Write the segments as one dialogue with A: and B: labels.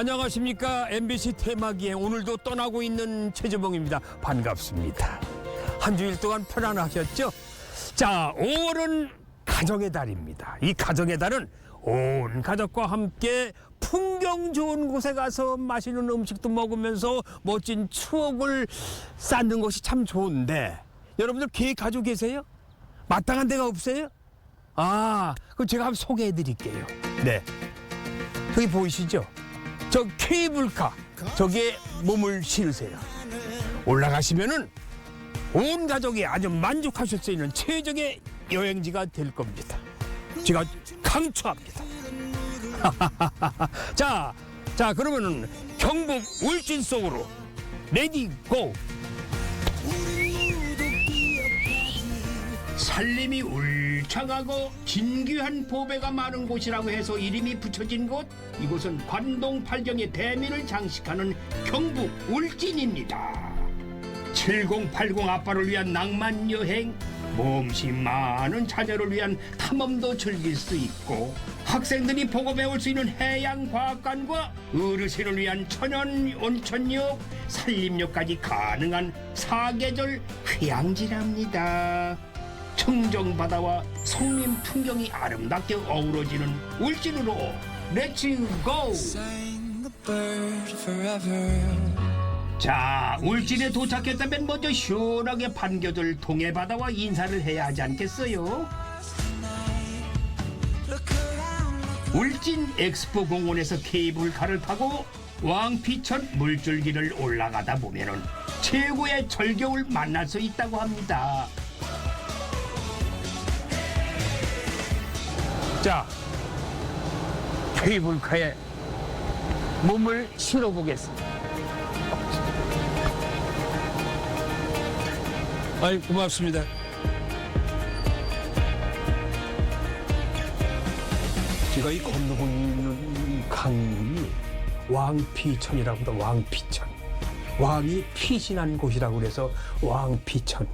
A: 안녕하십니까. MBC 테마기행 오늘도 떠나고 있는 최재봉입니다. 반갑습니다. 한 주일 동안 편안하셨죠? 자, 5월은 가정의 달입니다. 이 가정의 달은 온 가족과 함께 풍경 좋은 곳에 가서 맛있는 음식도 먹으면서 멋진 추억을 쌓는 것이 참 좋은데, 여러분들 계획 가지고 계세요? 마땅한 데가 없어요? 그럼 제가 한번 소개해 드릴게요. 네, 저기 보이시죠? 저 케이블카, 저기에 몸을 실으세요. 올라가시면은 온 가족이 아주 만족하실 수 있는 최적의 여행지가 될 겁니다. 제가 강추합니다. 자, 그러면은 경북 울진 속으로 레디 고! 산림이 울창하고 진귀한 보배가 많은 곳이라고 해서 이름이 붙여진 곳, 이곳은 관동 팔경의 대미를 장식하는 경북 울진입니다. 7080 아빠를 위한 낭만 여행, 몸심 많은 자녀를 위한 탐험도 즐길 수 있고, 학생들이 보고 배울 수 있는 해양과학관과 어르신을 위한 천연 온천역, 산림역까지 가능한 사계절 휴양지랍니다. 청정바다와 성림 풍경이 아름답게 어우러지는 울진으로 렛츠 고! 자, 울진에 도착했다면 먼저 시원하게 반겨줄 동해바다와 인사를 해야 하지 않겠어요? 울진 엑스포 공원에서 케이블카를 타고 왕피천 물줄기를 올라가다 보면은 최고의 절경을 만날 수 있다고 합니다. 자, 케이블카에 몸을 실어보겠습니다. 아이, 고맙습니다. 제가 이 건너고 있는 이 강이 왕피천이라고 합니다. 왕피천. 왕이 피신한 곳이라고 그래서 왕피천.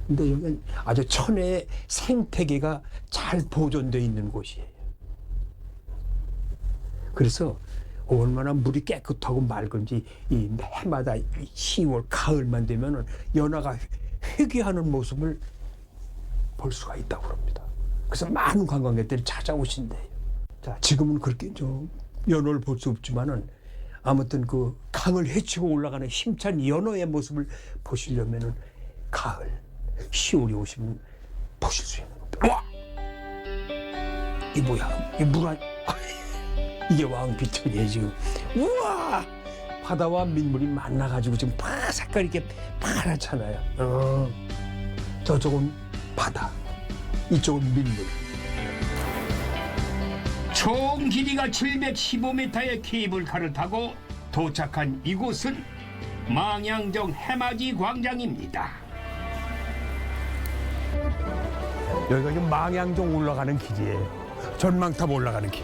A: 근데 여기는 아주 천혜의 생태계가 잘 보존되어 있는 곳이에요. 그래서 얼마나 물이 깨끗하고 맑은지 이 해마다 10월, 가을만 되면은 연화가 회귀하는 모습을 볼 수가 있다고 합니다. 그래서 많은 관광객들이 찾아오신대요. 자, 지금은 그렇게 좀 연어를 볼 수 없지만은 아무튼 그 강을 헤치고 올라가는 힘찬 연어의 모습을 보시려면은 가을, 10월이 오시면 보실 수 있는 겁니다. 와! 이 뭐야? 이 물 안... 이게 왕피천이에요, 지금. 우와! 바다와 민물이 만나가지고 지금 색깔이 이렇게 파랗잖아요. 저쪽은 바다, 이쪽은 민물. 총 길이가 715m의 케이블카를 타고 도착한 이곳은 망향정 해맞이 광장입니다. 여기가 지금 망향정 올라가는 길이에요. 전망탑 올라가는 길.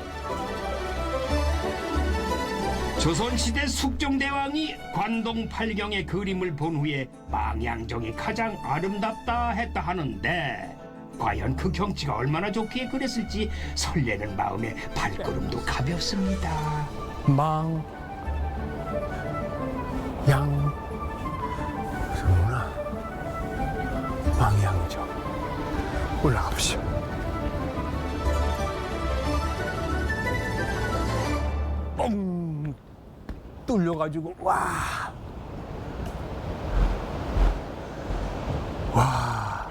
A: 조선시대 숙종대왕이 관동 팔경의 그림을 본 후에 망향정이 가장 아름답다 했다 하는데, 과연 그 경치가 얼마나 좋기에 그랬을지 설레는 마음에 발걸음도 가볍습니다. 망향정 올라가 보시오. 뻥 뚫려가지고 와. 우와!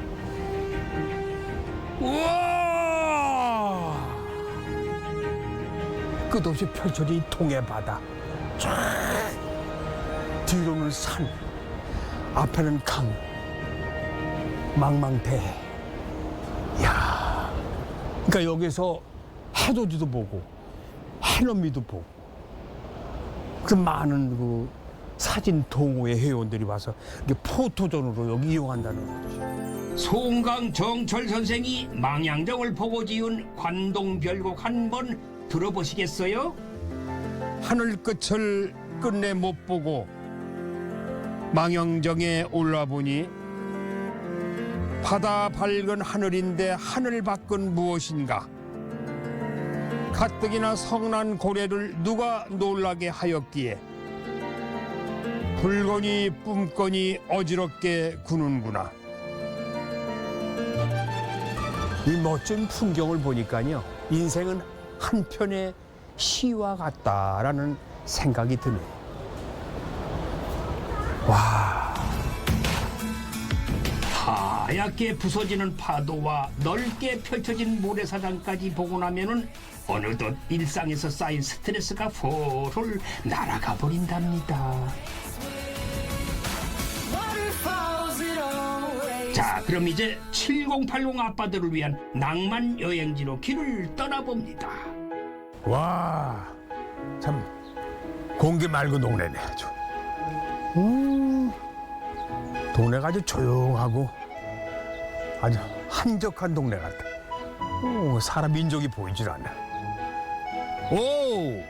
A: 끝없이 펼쳐진 동해바다. 쫙 뒤로는 산, 앞에는 강, 망망대해. 야, 그러니까 여기서 해돋이도 보고 해넘이도 보고, 그 많은 그 사진 동호회 회원들이 와서 이렇게 포토존으로 여기 이용한다는 거죠. 송강 정철 선생이 망향정을 보고 지은 관동별곡 한번 들어보시겠어요? 하늘 끝을 끝내 못 보고 망향정에 올라보니 바다 밝은 하늘인데 하늘 밖은 무엇인가? 가뜩이나 성난 고래를 누가 놀라게 하였기에 불거니 뿜거니 어지럽게 구는구나. 이 멋진 풍경을 보니까요, 인생은 한편의 시와 같다라는 생각이 드네요. 와, 하얗게 부서지는 파도와 넓게 펼쳐진 모래사장까지 보고 나면은 어느덧 일상에서 쌓인 스트레스가 홀홀 날아가 버린답니다. 자, 그럼 이제 7080 아빠들을 위한 낭만 여행지로 길을 떠나봅니다. 와, 참 공기 맑은 동네네 아주. 동네가 아주 조용하고 아주 한적한 동네 같아. 사람 민족이 보이질 않아. 오,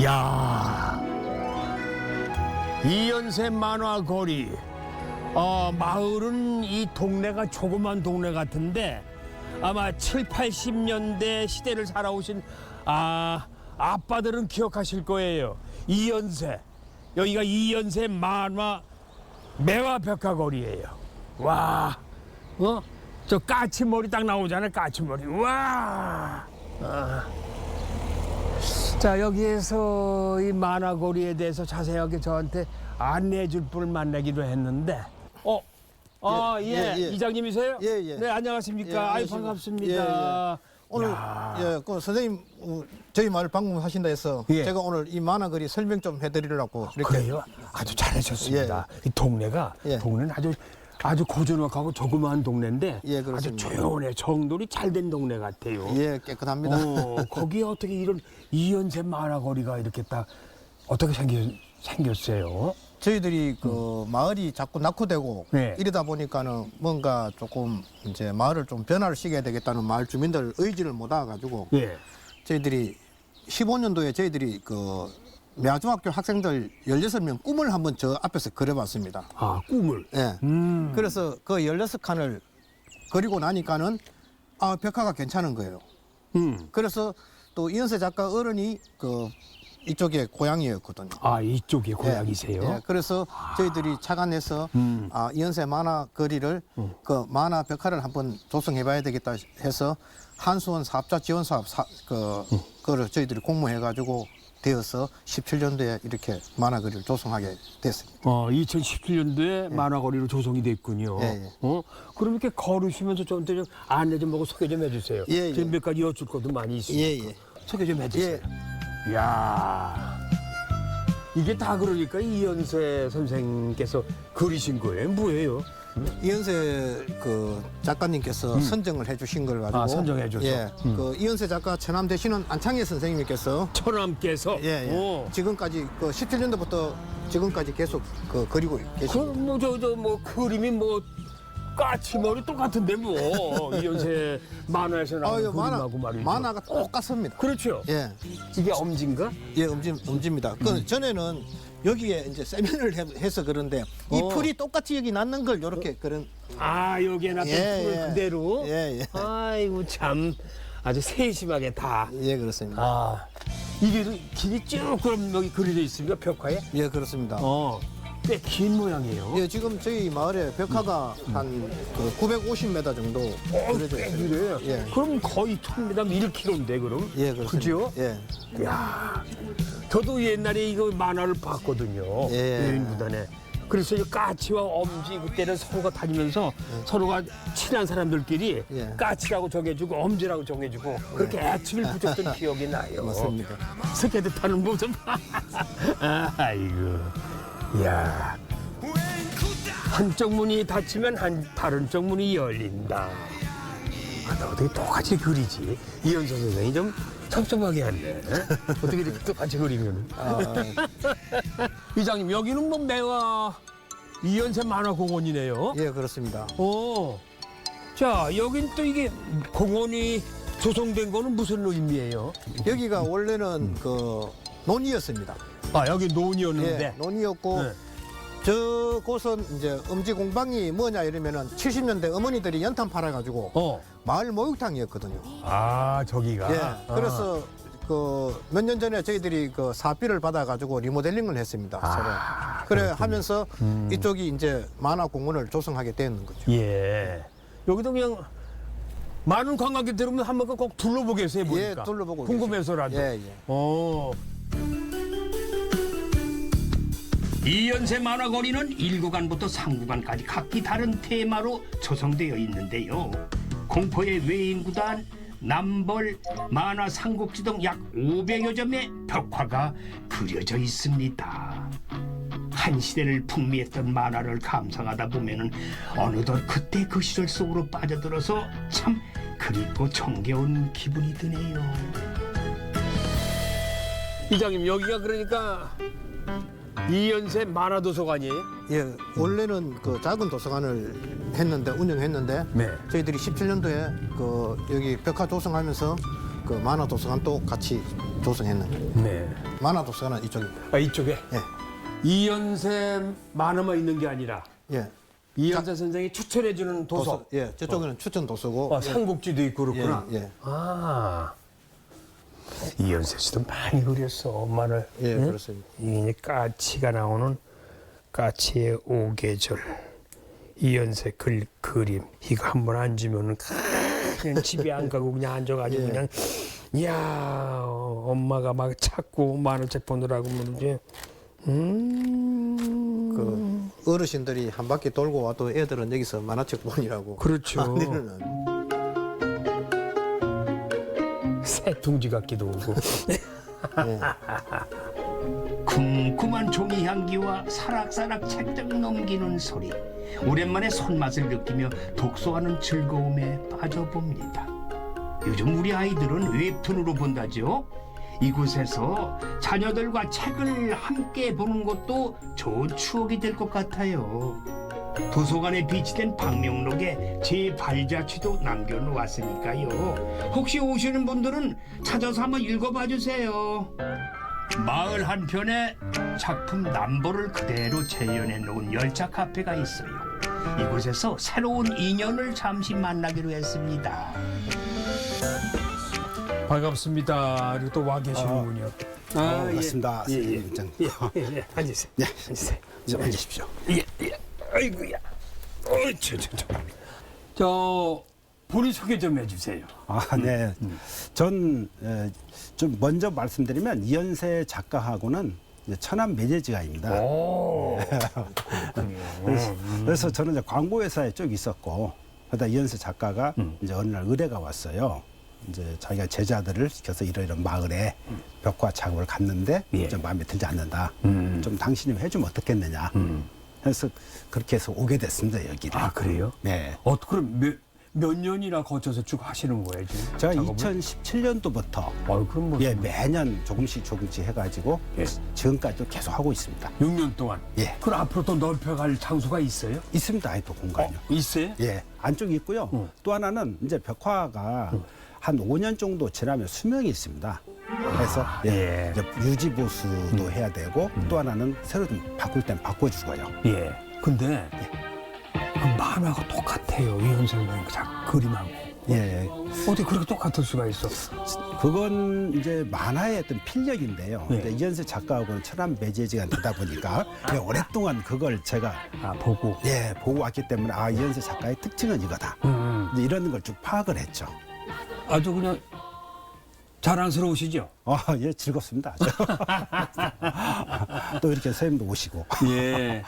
A: 야, 이연세 만화거리. 마을은 이 동네가 조그만 동네 같은데 아마 7, 80년대 시대를 살아오신 아빠들은 기억하실 거예요. 이연세. 여기가 이연세 만화 매화벽화거리예요. 와, 저 까치머리 딱 나오잖아요. 까치머리. 와. 자, 여기에서 이 만화거리에 대해서 자세하게 저한테 안내해 줄 분을 만나기로 했는데, 예. 이장님이세요?
B: 예.
A: 네, 안녕하십니까?
B: 예,
A: 아유,
B: 안녕하십니까?
A: 반갑습니다.
B: 오늘 그 선생님 저희 마을 방문하신다 해서
A: 예.
B: 제가 오늘 이 만화거리 설명 좀 해드리려고 이렇게.
A: 그래요? 아주 잘하셨습니다. 이 동네가
B: 예.
A: 동네는 아주 고즈넉하고 조그마한 동네인데
B: 예,
A: 아주
B: 그렇습니다.
A: 조용해. 정돈이 잘 된 동네 같아요.
B: 예, 깨끗합니다.
A: 거기에 어떻게 이런 이연세 만화거리가 이렇게 딱 어떻게 생겼어요?
B: 저희들이 그 마을이 자꾸 낙후되고
A: 네.
B: 이러다 보니까는 뭔가 조금 이제 마을을 좀 변화를 시켜야 되겠다는 마을 주민들 의지를 모아가지고
A: 예.
B: 저희들이 15년도에 저희들이 그 매화중학교 학생들 16명 꿈을 한번 저 앞에서 그려봤습니다.
A: 꿈을.
B: 예. 그래서 그 16칸을 그리고 나니까는 벽화가 괜찮은 거예요. 그래서 또 이연세 작가 어른이 그 이쪽에 고향이었거든요.
A: 이쪽에 고향이세요?
B: 예, 그래서 저희들이 착안해서 이연세 만화 거리를 그 만화 벽화를 한번 조성해봐야 되겠다 해서 한수원 사업자 지원 사업 그거를 저희들이 공모해가지고 되어서 17년도에 이렇게 만화 거리를 조성하게 됐습니다.
A: 2017년도에 만화거리로 조성이 됐군요.
B: 예.
A: 그럼 이렇게 걸으시면서 저한테 좀 안내 좀 하고 소개 좀 해주세요.
B: 예.
A: 지금 몇 가지 여쭐 것도 많이 있으니까.
B: 예.
A: 소개 좀 해주세요. 이야, 이게 다 그러니까 이연세 선생께서 그리신 거예요? 뭐예요?
B: 이연세 그 작가님께서 선정을 해주신 걸 가지고
A: 선정해줘서.
B: 그 이연세 작가 처남 되시는 안창희 선생님께서
A: 처남께서.
B: 지금까지 그 17년도부터 지금까지 계속 그 그리고 계십니다.
A: 뭐 그림이 뭐 까치머리 똑같은데 뭐 이연세 만화에서 나오는 그림하고 말이죠.
B: 만화가 똑같습니다.
A: 그렇죠.
B: 예,
A: 이게 엄지인가?
B: 예, 엄지입니다. 그 전에는 여기에 이제 세면을 해서 그런데 이 풀이 똑같이 여기 낳는 걸 이렇게 그런.
A: 여기에 놨던 풀을 그대로.
B: 예.
A: 아이고 참 아주 세심하게 다.
B: 예, 그렇습니다.
A: 이게 길이 쭉 그럼 여기 그려져 있습니까 벽화에?
B: 예, 그렇습니다.
A: 꽤 긴 모양이에요.
B: 예, 지금 저희 마을에 벽화가 한 그 950m 정도 그려져
A: 꽤
B: 있어요.
A: 길어요.
B: 예.
A: 그럼 거의 1000m 1km인데 그럼?
B: 예, 그렇습니다.
A: 그죠?
B: 예.
A: 이야, 저도 옛날에 이거 만화를 봤거든요.
B: 예.
A: 여인구단에. 그래서 이 까치와 엄지 그때는 서로가 다니면서 서로가 친한 사람들끼리
B: 예.
A: 까치라고 정해주고 엄지라고 정해주고 그렇게 애칭을 붙였던 기억이 나요.
B: 맞습니다.
A: 스케이트 타는 모습. 아이고. 이야. 한쪽 문이 닫히면 다른 쪽 문이 열린다. 나 어떻게 똑같이 그리지? 이현선 선생이 좀 섭섭하게 하네. 어떻게 이렇게 똑같이 그리면? 이장님, 여기는 뭐 매화 이연세 만화공원이네요.
B: 예, 그렇습니다.
A: 자, 여긴 또 이게 공원이 조성된 거는 무슨 의미예요?
B: 여기가 원래는 그 논이었습니다.
A: 여기 논이었는데.
B: 예, 논이었고
A: 네.
B: 저곳은 이제 음지 공방이 뭐냐 이러면은 70년대 어머니들이 연탄 팔아가지고 마을 목욕탕이었거든요.
A: 아, 저기가.
B: 예. 그래서 그 몇 년 전에 저희들이 그 사비를 받아가지고 리모델링을 했습니다. 새로. 그래 하면서 이쪽이 이제 만화 공원을 조성하게 되는 거죠.
A: 예. 여기도 그냥 많은 관광객들 오면 한번 꼭 둘러보겠어요, 보니까.
B: 예, 둘러보고
A: 궁금해서라도.
B: 예, 예.
C: 이연세 만화거리는 1구간부터 3구간까지 각기 다른 테마로 조성되어 있는데요. 공포의 외인구단, 남벌, 만화 삼국지 등 약 500여 점의 벽화가 그려져 있습니다. 한 시대를 풍미했던 만화를 감상하다 보면은 어느덧 그때 그 시절 속으로 빠져들어서 참 그립고 정겨운 기분이 드네요.
A: 이장님, 여기가 그러니까 이연세 만화도서관이에요?
B: 예, 원래는 그 작은 도서관을 운영했는데
A: 네.
B: 저희들이 17년도에 그 여기 벽화 조성하면서 그 만화 도서관도 같이 조성했는.
A: 네.
B: 만화 도서관은 이쪽입니다.
A: 아, 이쪽에?
B: 예,
A: 이연세 만화만 있는 게 아니라
B: 예.
A: 이연세 선생이 추천해주는 도서.
B: 예, 저쪽에는 추천 도서고.
A: 삼국지도 있고 그렇구나.
B: 예, 예.
A: 아. 이연세 씨도 많이 그렸어, 엄마를.
B: 예,
A: 응?
B: 그렇습니다.
A: 이게 까치가 나오는 까치의 오계절. 이연세 그림. 이거 한번 앉으면은 그냥 집에 안 가고 그냥 앉아가지고
B: 예.
A: 그냥, 이야, 엄마가 막 찾고 만화책 보느라고 그러지.
B: 그 어르신들이 한 바퀴 돌고 와도 애들은 여기서 만화책 보느라고.
A: 그렇죠.
B: 아니는
A: 새둥지 같기도 하고.
C: 쿰쿰한 종이 향기와 사락사락 책장 넘기는 소리, 오랜만에 손맛을 느끼며 독서하는 즐거움에 빠져봅니다. 요즘 우리 아이들은 웹툰으로 본다죠. 이곳에서 자녀들과 책을 함께 보는 것도 좋은 추억이 될 것 같아요. 도서관에 비치된 방명록에 제 발자취도 남겨놓았으니까요. 혹시 오시는 분들은 찾아서 한번 읽어봐 주세요. 마을 한편에 작품 남보를 그대로 재현해 놓은 열차 카페가 있어요. 이곳에서 새로운 인연을 잠시 만나기로 했습니다.
A: 반갑습니다. 그리고 또 와 계시는군요.
D: 반갑습니다.
A: 예, 예.
D: 선생님 입장.
A: 예. 앉으세요.
D: 네.
A: 앉으세요.
D: 좀 앉으십시오.
A: 예. 아이고야. 저 본인 소개 좀 해주세요.
D: 네. 전 좀 먼저 말씀드리면 이연세 작가하고는 이제 천안 매제지가입니다.
A: 오.
D: 그래서 저는 이제 광고회사에 쭉 있었고, 그러다 이연세 작가가 이제 어느 날 의뢰가 왔어요. 이제 자기가 제자들을 시켜서 이런 마을에 벽화 작업을 갔는데
A: 예.
D: 좀 마음에 들지 않는다. 좀 당신이 해주면 어떻겠느냐. 그래서 그렇게 해서 오게 됐습니다, 여기를.
A: 아, 그래요?
D: 네.
A: 그럼 몇 년이나 거쳐서 쭉 하시는 거예요, 지금?
D: 제가
A: 작업을?
D: 2017년도부터
A: 그럼 뭐
D: 예, 매년 조금씩 해가지고
A: 예.
D: 지금까지도 계속 하고 있습니다.
A: 6년 동안.
D: 예.
A: 그럼 앞으로 또 넓혀갈 장소가 있어요?
D: 있습니다, 아이도 공간이요.
A: 있어요?
D: 예, 안쪽에 있고요. 또 하나는 이제 벽화가 한 5년 정도 지나면 수명이 있습니다. 그래서
A: 예.
D: 이제 유지 보수도 해야 되고 또 하나는 새로 좀 바꿀 땐 바꿔주고요.
A: 예. 근데 그 만화가 똑같아요. 이현세 선생님 그림하고.
D: 예,
A: 어떻게 그렇게 똑같을 수가 있어?
D: 그건 이제 만화의 어떤 필력인데요.
A: 예.
D: 근데 이연세 작가하고는 천안 매제지가 되다 보니까 오랫동안 그걸 제가
A: 보고.
D: 보고 왔기 때문에 이연세 작가의 특징은 이거다. 이제 이런 걸 쭉 파악을 했죠.
A: 아주 그냥 자랑스러우시죠?
D: 예, 즐겁습니다. 아주. 또 이렇게 선생님도 오시고.
A: 예.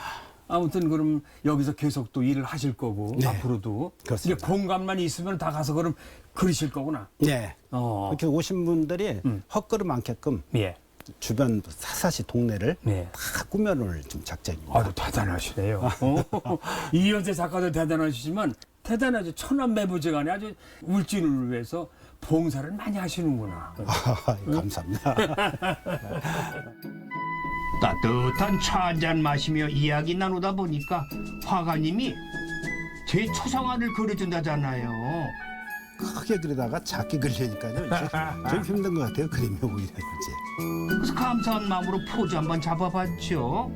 A: 아무튼 그럼 여기서 계속 또 일을 하실 거고
D: 네.
A: 앞으로도
D: 그렇습니다.
A: 이제 공간만 있으면 다 가서 그럼 그리실 거구나.
D: 네.
A: 어.
D: 이렇게 오신 분들이 헛걸음 않게끔
A: 예.
D: 주변 사사시 동네를
A: 네.
D: 다 꾸며놓을 좀 작전입니다.
A: 아주 대단하시네요. 이현세 작가도 대단하시지만 대단하죠. 천안 매부제간에 아주 울진을 위해서 봉사를 많이 하시는구나.
D: 감사합니다.
C: 따뜻한 차 한잔 마시며 이야기 나누다 보니까 화가님이 제 초상화를 그려준다잖아요.
D: 크게 그리다가 작게 그리려니까요. 좀 힘든 것 같아요. 그림이 오히려 그지.
C: 그래서 감사한 마음으로 포즈 한번 잡아봤죠.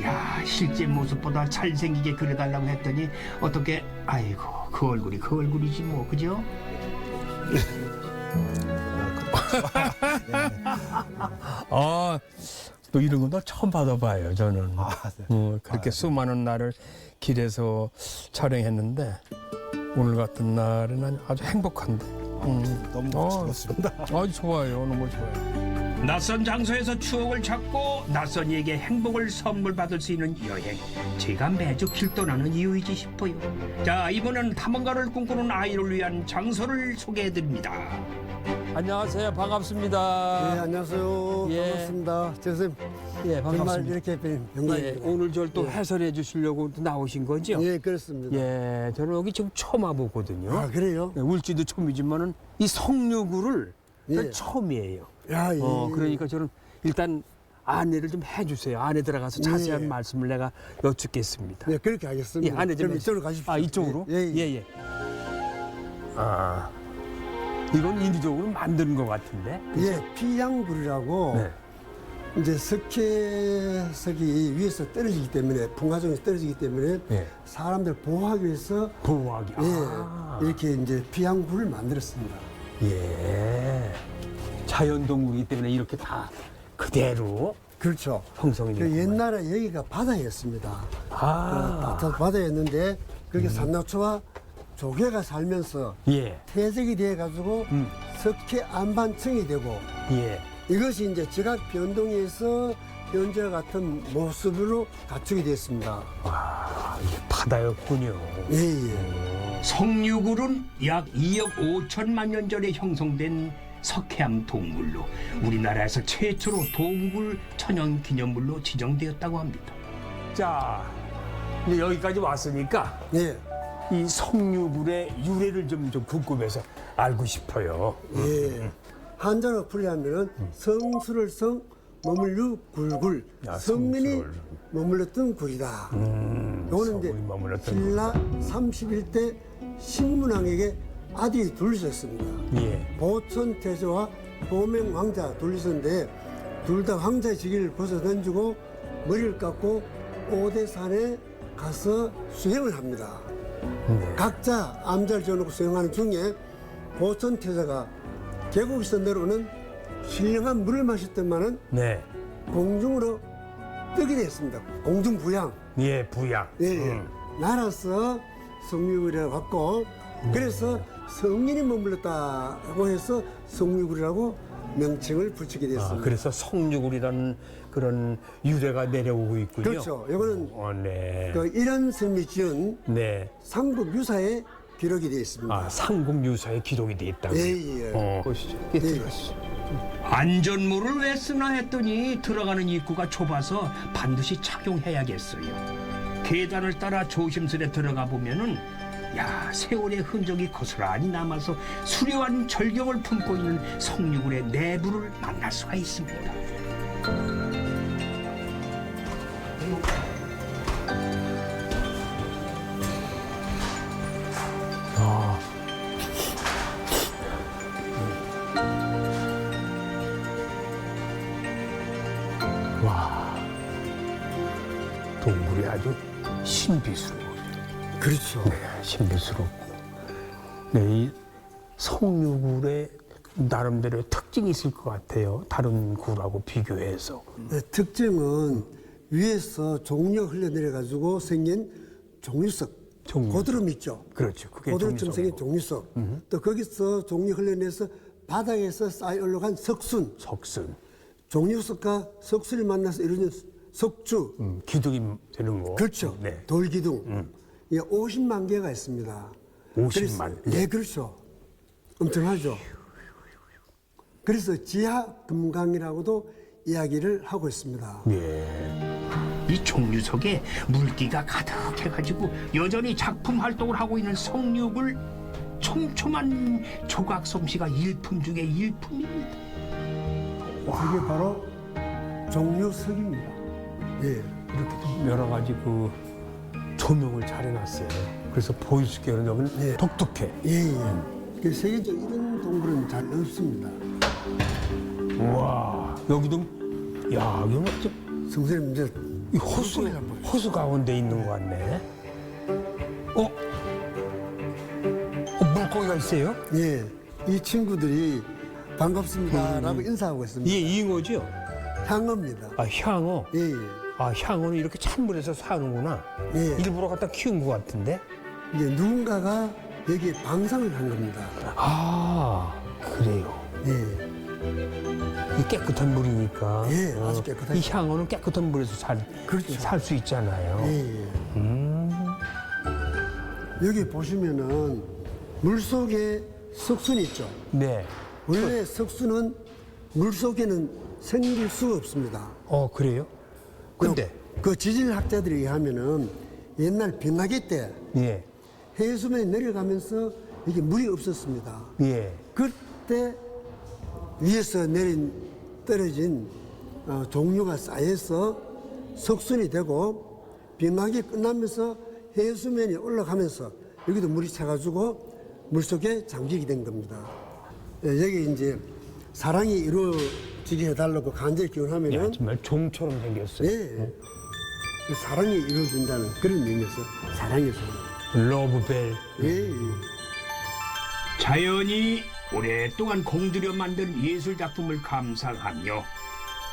C: 야, 실제 모습보다 잘생기게 그려달라고 했더니 어떻게 아이고 그 얼굴이지 뭐 그죠?
A: 아, 또 이런 건 나 처음 받아봐요, 저는.
D: 네.
A: 그렇게 수많은 날을 길에서 촬영했는데 오늘 같은 날은 아주 행복한데.
D: 너무 좋습니다.
A: 아주 좋아요, 너무 좋아요.
C: 낯선 장소에서 추억을 찾고 낯선 이에게 행복을 선물 받을 수 있는 여행. 제가 매주 길 떠나는 이유이지 싶어요. 자, 이번엔 탐험가를 꿈꾸는 아이를 위한 장소를 소개해드립니다.
A: 안녕하세요, 반갑습니다.
E: 네, 안녕하세요.
A: 예.
E: 반갑습니다. 선생님,
A: 예,
E: 정말
A: 반갑습니다.
E: 이렇게 뵌
A: 예,
E: 영광입니다.
A: 오늘 저를 또 해설해 주시려고 또 나오신 거죠?
E: 예, 그렇습니다.
A: 예, 저는 여기 지금 처음 와보거든요.
E: 아, 그래요?
A: 네, 울지도 처음이지만은 이 성류구를
E: 예.
A: 처음이에요.
E: 야, 예.
A: 그러니까 저는 일단 안내를 좀 해주세요. 안에 들어가서 자세한
E: 예.
A: 말씀을 내가 여쭙겠습니다.
E: 네, 그렇게 하겠습니다.
A: 예, 안내 좀
E: 그럼
A: 해주세요.
E: 이쪽으로 가십시오.
A: 아, 이쪽으로?
E: 예, 예.
A: 예. 아, 이건 인위적으로 만드는 것 같은데?
E: 예, 피양불이라고
A: 네.
E: 이제 석회석이 위에서 떨어지기 때문에 풍화종에서 떨어지기 때문에
A: 예.
E: 사람들 보호하기 위해서
A: 보호하기.
E: 예,
A: 아,
E: 이렇게 이제 피양불을 만들었습니다.
A: 예. 자연동물이기 때문에 이렇게 다 그대로
E: 그렇죠.
A: 형성이
E: 그
A: 되는 거예요.
E: 옛날에 여기가 바다였습니다.
A: 아,
E: 따뜻한 바다였는데 거기 산낙초와 조개가 살면서
A: 예.
E: 퇴색이 돼 가지고 석회 안반층이 되고
A: 예.
E: 이것이 이제 지각 변동에서 현재 같은 모습으로 갖추게 됐습니다.
A: 아, 이게 바다였군요.
E: 예, 예.
C: 성류굴은 약 2억 5천만 년 전에 형성된 석회암 동굴로 우리나라에서 최초로 동굴 천연 기념물로 지정되었다고 합니다.
A: 자, 이제 여기까지 왔으니까
E: 예.
A: 이 성류굴의 유래를 좀 궁금해서 알고 싶어요.
E: 예. 한자로 풀이하면은 성수를 성 머물루 굴굴
A: 야,
E: 성민이
A: 성수를.
E: 머물렀던 굴이다. 요거는 이제
A: 성이 머물렀던
E: 신라 31대 신문왕에게 아들이 둘 있었습니다.
A: 예.
E: 보천 태조와 보명 왕자 둘 있었는데 둘 다 왕자의 직위를 벗어던지고 머리를 깎고 오대산에 가서 수행을 합니다. 각자 암자를 지어놓고 수행하는 중에 보천 태조가 계곡에서 내려오는 신령한 물을 마셨더만은
A: 네.
E: 공중으로 뜨게 됐습니다. 공중부양.
A: 예, 부양.
E: 예, 날아서 성류굴이라고 했고 그래서 성민이 머물렀다고 해서 성류굴이라고 명칭을 붙이게
A: 아,
E: 됐습니다.
A: 그래서 성류굴이라는 그런 유래가 내려오고 있군요.
E: 그렇죠. 이거는
A: 네.
E: 그 이런 섬이 지은
A: 네.
E: 상국유사에 기록이 되어 있습니다.
A: 아, 상국유사에 기록이 돼 있다고.
E: 예, 예.
A: 보시죠. 예, 들어가시죠.
C: 안전모를 왜 쓰나 했더니 들어가는 입구가 좁아서 반드시 착용해야겠어요. 계단을 따라 조심스레 들어가 보면은 야, 세월의 흔적이 고스란히 남아서 수려한 절경을 품고 있는 성류굴의 내부를 만날 수가 있습니다.
A: 아. 와. 동굴이 아주 신비스러워요.
E: 그렇죠.
A: 네, 신비스럽고. 네, 이 성류굴에 나름대로의 특징이 있을 것 같아요. 다른 굴하고 비교해서.
E: 네, 특징은 위에서 종력 흘러내려 가지고 생긴 종유석.
A: 종유석.
E: 고드름 있죠.
A: 그렇죠. 그게
E: 고드름처럼 생긴
A: 종유석이고.
E: 종유석. 또 거기서 종력 흘러내서 바닥에서 쌓여 올라간 석순.
A: 석순.
E: 종유석과 석순이 만나서 이루어진 석주.
A: 기둥이 되는 거.
E: 그렇죠.
A: 네.
E: 돌기둥. 이게 50만 개가 있습니다.
A: 50만.
E: 그래서, 예, 그렇죠. 엄청나죠. 그래서 지하 금강이라고도 이야기를 하고 있습니다.
A: 예.
C: 이 종류석에 물기가 가득해가지고 여전히 작품 활동을 하고 있는 성류굴 촘촘한 조각 솜씨가 일품 중에 일품입니다.
E: 이게 바로 종유석입니다. 예.
A: 이렇게 좀 여러 가지 그 조명을 잘 해놨어요. 그래서 보일 수 있게 여기는
E: 예.
A: 독특해.
E: 예, 예. 그 세계적으로 이런 동굴은 잘 없습니다.
A: 우와. 여기도, 야, 이거 좀,
E: 선생님, 이제
A: 이 호수 가운데 있는 것 같네. 물고기가 있어요?
E: 예, 이 친구들이 반갑습니다라고 인사하고 있습니다.
A: 이게 잉어죠?
E: 향어입니다.
A: 아, 향어.
E: 예, 예.
A: 아, 향어는 이렇게 찬물에서 사는구나.
E: 예.
A: 일부러 갖다 키운 것 같은데.
E: 이제 누군가가 여기에 방상을 한 겁니다.
A: 아, 그래요.
E: 예,
A: 이 깨끗한 물이니까.
E: 예, 아주 깨끗하죠.
A: 이 향어는 깨끗한 물에서
E: 그렇죠.
A: 살 수 있잖아요.
E: 예, 예. 여기 보시면은 물 속에 석순이 있죠.
A: 네.
E: 원래 석순은 물 속에는 생길 수가 없습니다.
A: 그래요? 근데,
E: 그 지질학자들에 의하면은 옛날 빙하기 때
A: 예,
E: 해수면에 내려가면서 이게 물이 없었습니다.
A: 예.
E: 그때 위에서 떨어진 종류가 쌓여서 석순이 되고 빙하기 끝나면서 해수면이 올라가면서 여기도 물이 차가지고 물속에 잠기게 된 겁니다. 예, 여기 이제 사랑이 이루어지게 해달라고 간절히
A: 야,
E: 기원하면은
A: 정말 종처럼 생겼어요.
E: 예, 그 사랑이 이루어진다는 그런 의미에서 사랑의 소리.
A: 러브벨.
E: 예, 예.
C: 자연이 오랫동안 공들여 만든 예술 작품을 감상하며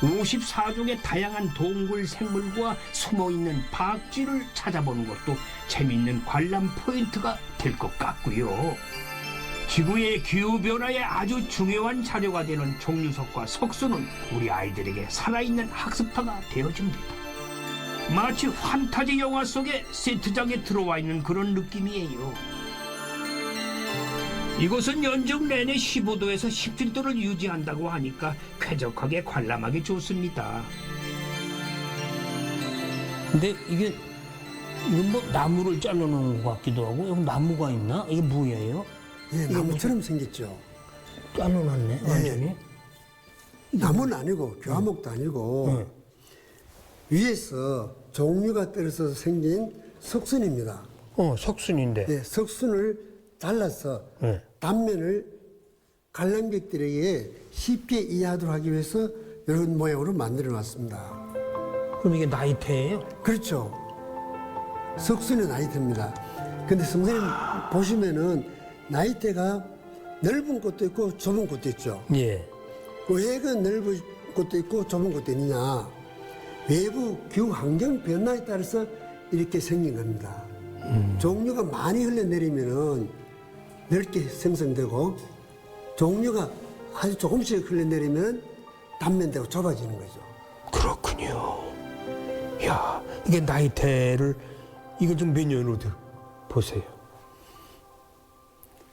C: 54종의 다양한 동물 생물과 숨어있는 박쥐를 찾아보는 것도 재미있는 관람 포인트가 될 것 같고요. 지구의 기후변화에 아주 중요한 자료가 되는 종류석과 석수는 우리 아이들에게 살아있는 학습터가 되어줍니다. 마치 판타지 영화 속의 세트장에 들어와 있는 그런 느낌이에요. 이곳은 연중 내내 15도에서 17도를 유지한다고 하니까 쾌적하게 관람하기 좋습니다.
A: 근데 이건 뭐 나무를 잘라놓은 것 같기도 하고 여기 나무가 있나? 이게 뭐예요?
E: 예, 나무처럼 생겼죠.
A: 잘라놨네 완전히.
E: 나무는 아니고 교화목도 아니고 위에서 종류가 떨어져서 생긴 석순입니다.
A: 석순인데.
E: 예, 석순을 잘라서
A: 네.
E: 단면을 관람객들에게 쉽게 이해하도록 하기 위해서 이런 모양으로 만들어 놨습니다.
A: 그럼 이게 나이테예요?
E: 그렇죠. 석순이 나이테입니다. 근데 선생님 보시면은 나이테가 넓은 곳도 있고 좁은 곳도 있죠.
A: 예.
E: 왜 그 넓은 곳도 있고 좁은 곳도 있느냐? 외부 기후 환경 변화에 따라서 이렇게 생긴 겁니다. 종류가 많이 흘러내리면은 넓게 생성되고 종류가 아주 조금씩 흘러내리면 단면되고 좁아지는 거죠.
A: 그렇군요. 야, 이게 나이테를 이거 좀 몇 년으로 보세요.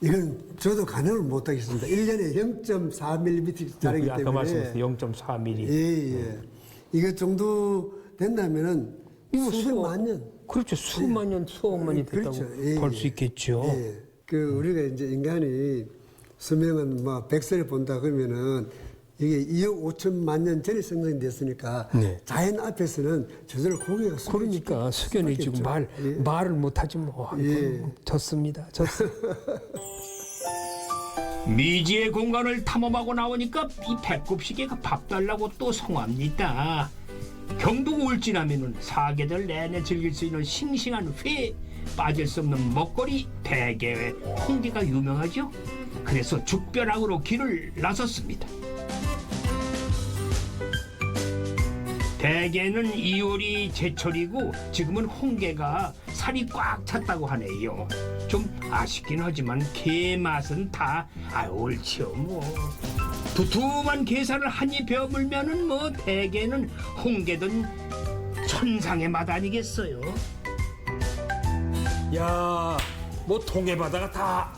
E: 이건 저도 가늠을 못 하겠습니다. 1년에 0.4mm 자르기
A: 아까
E: 때문에.
A: 말씀하셨어요. 0.4mm.
E: 예, 예. 이거 정도 된다면은 수백만 년.
A: 그렇죠. 수만 년, 수억만이 됐다고
E: 그렇죠. 예,
A: 볼 수
E: 예.
A: 있겠죠.
E: 예. 그 우리가 이제 인간이 수명은 뭐 100세를 본다 그러면은 이게 2억 5천만 년 전에 생성됐으니까
A: 네.
E: 자연 앞에서는 저절로 고개가
A: 그러니까 숙연해지고 말을 못하지 뭐.
E: 예.
A: 좋습니다.
C: 미지의 공간을 탐험하고 나오니까 이 배꼽시계가 밥 달라고 또 성합니다. 경동 울진하면은 사계절 내내 즐길 수 있는 싱싱한 회, 빠질 수 없는 먹거리 대게, 홍게가 유명하죠. 그래서 죽벼락으로 길을 나섰습니다. 대게는 2월이 제철이고 지금은 홍게가 살이 꽉 찼다고 하네요. 좀 아쉽긴 하지만 게 맛은 다 옳지요 뭐. 두툼한 게살을 한 입 베어물면은 뭐 대게는 홍게든 천상의 맛 아니겠어요.
A: 야, 뭐 동해바다가 다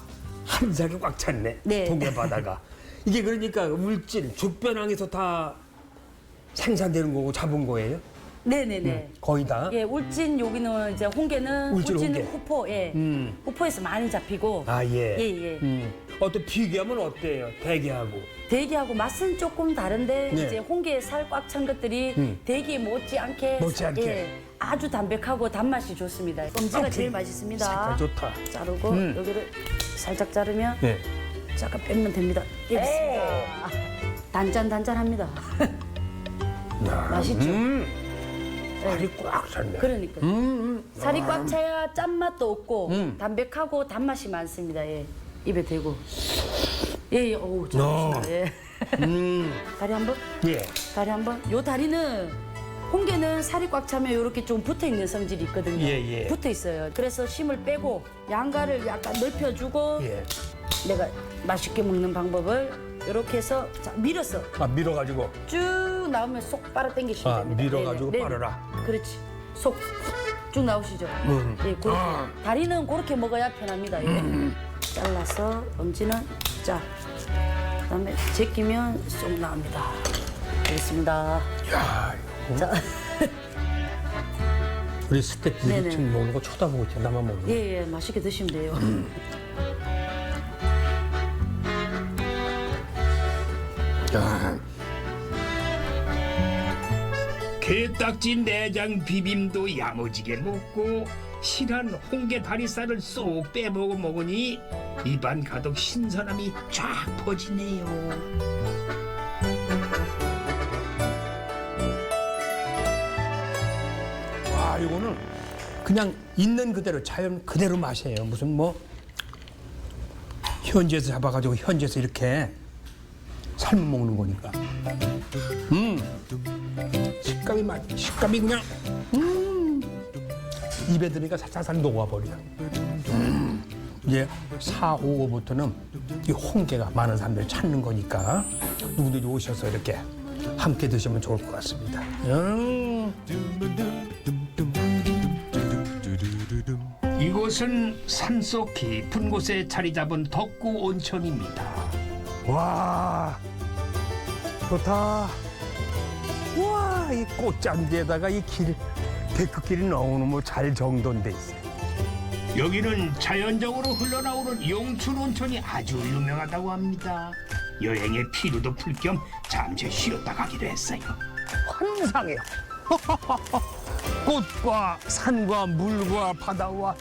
A: 한삭이 꽉 찼네.
F: 네.
A: 동해바다가. 이게 그러니까 울진, 죽변항에서 다 생산되는 거고 잡은 거예요?
F: 네네네.
A: 거의 다?
F: 예, 울진 여기는 이제 홍게는
A: 울진 홍게.
F: 후포, 예. 후포에서 많이 잡히고.
A: 아, 예.
F: 예, 예.
A: 어떤 비교하면 어때요? 대게하고.
F: 대게하고 맛은 조금 다른데
A: 네.
F: 이제 홍게에 살 꽉 찬 것들이 대게 못지않게
A: 못지않게.
F: 예, 아주 담백하고 단맛이 좋습니다. 껌지가 제일 맛있습니다.
A: 색깔 좋다.
F: 자르고 여기를 살짝 자르면
A: 네.
F: 잠깐 빼면 됩니다. 여기 있습니다. 단짠단짠합니다. 맛있죠?
A: 살이 꽉 찼네.
F: 그러니까 살이 꽉 차야 짠맛도 없고 담백하고 단맛이 많습니다. 예. 입에 대고. 예, 예. 어우, 좋습니다. 예. 다리 한번.
A: 예.
F: 다리 한번. 요 다리는 홍게는 살이 꽉 차면 이렇게 좀 붙어 있는 성질이 있거든요.
A: 예, 예.
F: 붙어 있어요. 그래서 심을 빼고 양가를 약간 넓혀주고
A: 예.
F: 내가 맛있게 먹는 방법을 이렇게 해서 자, 밀어서
A: 아, 밀어가지고.
F: 쭉 나오면 속 빨아 당기시면
A: 아,
F: 됩니다.
A: 밀어가지고
F: 네네.
A: 빨아라.
F: 그렇지. 속 쭉 나오시죠. 예, 그렇게. 다리는 그렇게 먹어야 편합니다. 예. 잘라서 엄지는 짜. 그다음에 제끼면 쏙 나옵니다. 되겠습니다.
A: 야, 이거.
F: 자,
A: 우리 스태프들이
F: 네네.
A: 지금 먹는 거 쳐다보고 있잖아. 나만 먹는 거.
F: 예, 예, 맛있게 드시면 돼요.
C: 게딱지 내장 비빔도 야무지게 먹고 실한 홍게 다리살을 쏙 빼보고 먹으니 입안 가득 신선함이 쫙 퍼지네요.
A: 와, 이거는 그냥 있는 그대로 자연 그대로 맛이에요. 무슨 뭐 현지에서 잡아가지고 현지에서 이렇게 삶아 먹는 거니까. 식감이 그냥 입에 들으니까 살살 녹아버려. 이제 4, 5호부터는 이 홍게가 많은 사람들이 찾는 거니까 누구든지 오셔서 이렇게 함께 드시면 좋을 것 같습니다.
C: 이곳은 산속 깊은 곳에 자리 잡은 덕구 온천입니다.
A: 와, 좋다. 와, 이 꽃잔디에다가 이 길, 데크길이 너무너무 잘 정돈돼 있어요.
C: 여기는 자연적으로 흘러나오는 용출 온천이 아주 유명하다고 합니다. 여행의 피로도 풀 겸 잠시 쉬었다 가기로 했어요.
A: 환상해요. 꽃과 산과 물과 바다와